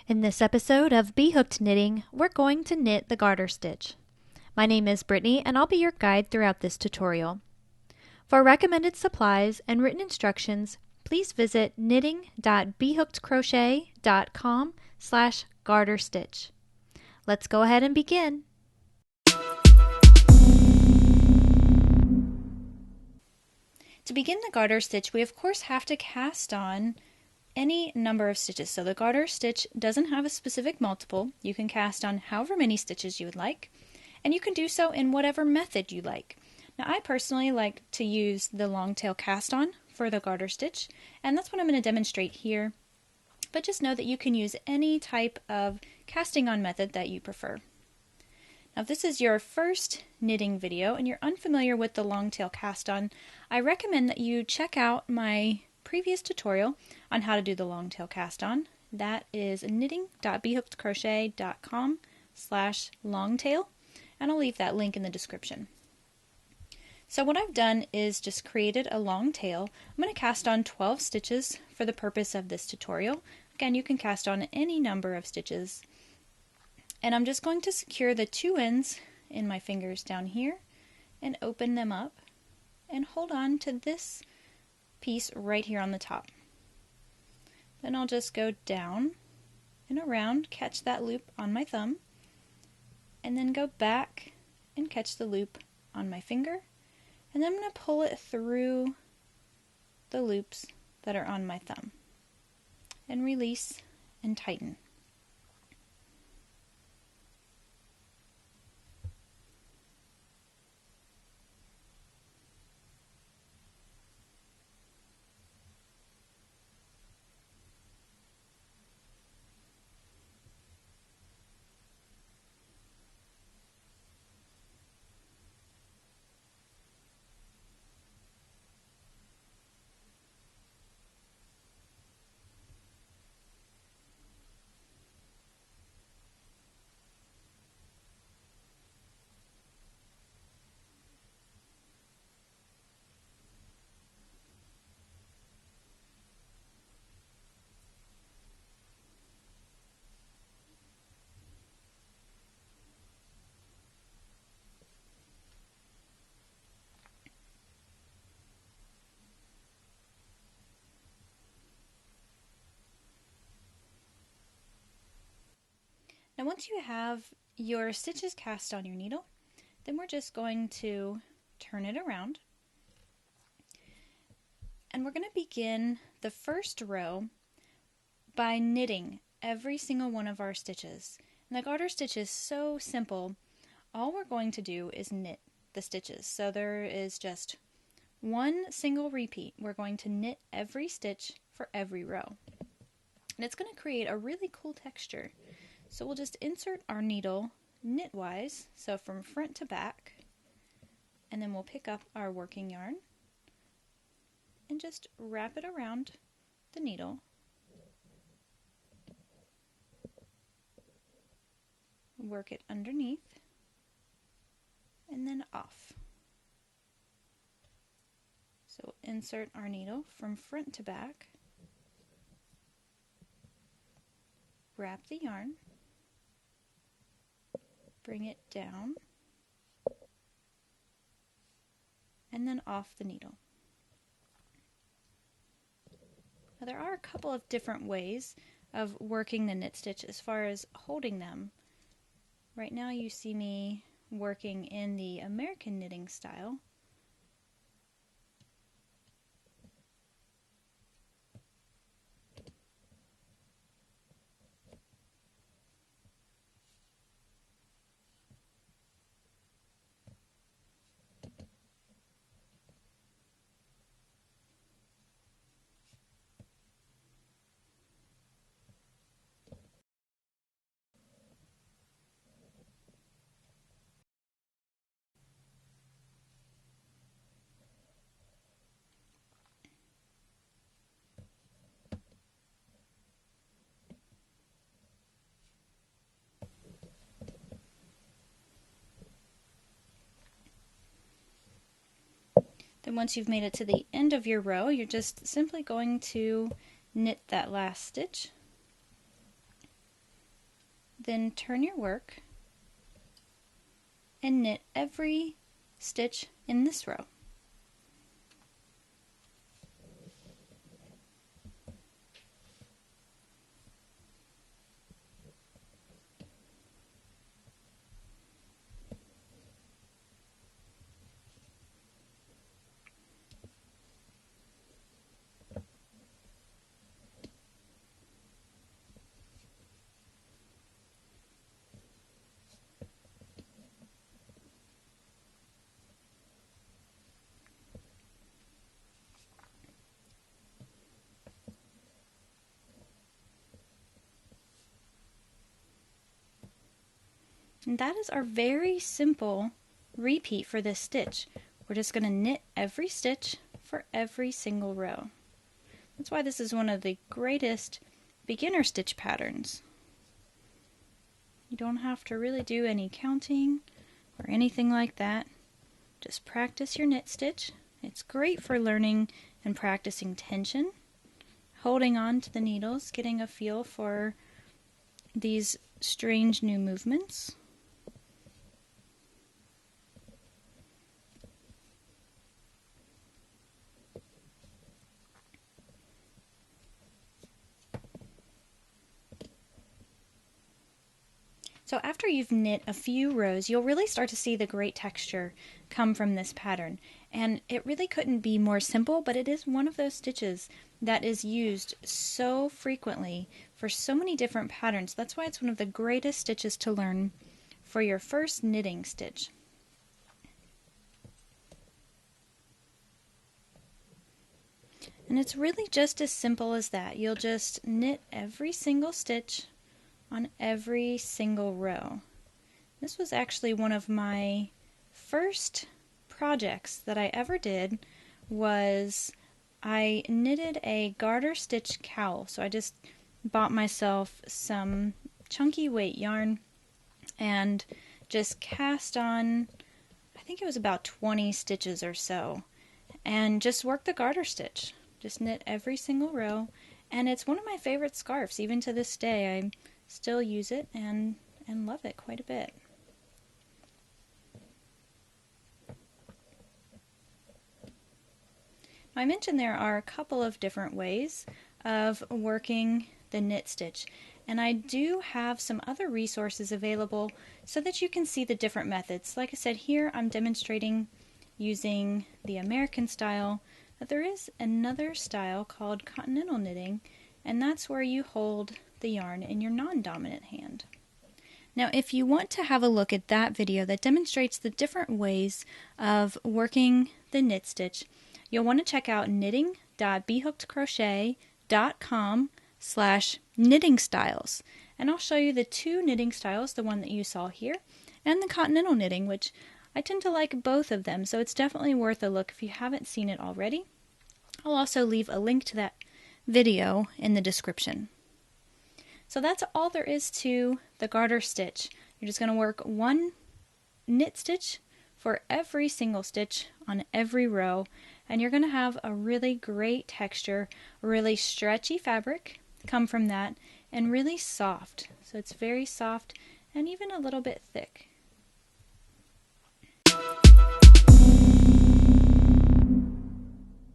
In this episode of B.Hooked Knitting, we're going to knit the garter stitch. My name is Brittany and I'll be your guide throughout this tutorial. For recommended supplies and written instructions, please visit knitting.bhookedcrochet.com/garter stitch. Let's go ahead and begin. To begin the garter stitch, we of course have to cast on any number of stitches. So the garter stitch doesn't have a specific multiple. You can cast on however many stitches you would like, and you can do so in whatever method you like. Now I personally like to use the long tail cast on for the garter stitch, and that's what I'm going to demonstrate here. But just know that you can use any type of casting on method that you prefer. Now if this is your first knitting video and you're unfamiliar with the long tail cast on, I recommend that you check out my previous tutorial on how to do the long tail cast on. That is knitting.bhookedcrochet.com/longtail, and I'll leave that link in the description. So what I've done is just created a long tail. I'm going to cast on 12 stitches for the purpose of this tutorial. Again, you can cast on any number of stitches. And I'm just going to secure the two ends in my fingers down here and open them up and hold on to this piece right here on the top. Then I'll just go down and around, catch that loop on my thumb, and then go back and catch the loop on my finger, and then I'm going to pull it through the loops that are on my thumb and release and tighten. Now once you have your stitches cast on your needle, then we're just going to turn it around. And we're going to begin the first row by knitting every single one of our stitches. And the garter stitch is so simple. All we're going to do is knit the stitches. So there is just one single repeat. We're going to knit every stitch for every row. And it's going to create a really cool texture. So we'll just insert our needle knitwise, so from front to back, and then we'll pick up our working yarn and just wrap it around the needle, work it underneath, and then off. So insert our needle from front to back, wrap the yarn, bring it down, and then off the needle. Now there are a couple of different ways of working the knit stitch as far as holding them. Right now you see me working in the American knitting style. Then once you've made it to the end of your row, you're just simply going to knit that last stitch. then turn your work and knit every stitch in this row. And that is our very simple repeat for this stitch. We're just going to knit every stitch for every single row. That's why this is one of the greatest beginner stitch patterns. You don't have to really do any counting or anything like that. Just practice your knit stitch. It's great for learning and practicing tension, holding on to the needles, getting a feel for these strange new movements. So after you've knit a few rows, you'll really start to see the great texture come from this pattern. And it really couldn't be more simple, but it is one of those stitches that is used so frequently for so many different patterns. That's why it's one of the greatest stitches to learn for your first knitting stitch. And it's really just as simple as that. You'll just knit every single stitch on every single row. This was actually one of my first projects that I ever did. Was I knitted a garter stitch cowl. So I just bought myself some chunky weight yarn and just cast on, I think it was about 20 stitches or so, and just worked the garter stitch. Just knit every single row, and it's one of my favorite scarves. Even to this day, I still use it and love it quite a bit. I mentioned there are a couple of different ways of working the knit stitch, and I do have some other resources available so that you can see the different methods. Like I said, here I'm demonstrating using the American style, but there is another style called continental knitting, and that's where you hold the yarn in your non-dominant hand. Now, if you want to have a look at that video that demonstrates the different ways of working the knit stitch, you'll want to check out knitting.bhookedcrochet.com/knitting styles. And I'll show you the two knitting styles, the one that you saw here, and the continental knitting, which I tend to like both of them, so it's definitely worth a look if you haven't seen it already. I'll also leave a link to that video in the description. So that's all there is to the garter stitch. You're just going to work one knit stitch for every single stitch on every row, and you're going to have a really great texture, really stretchy fabric come from that, and really soft. So it's very soft and even a little bit thick.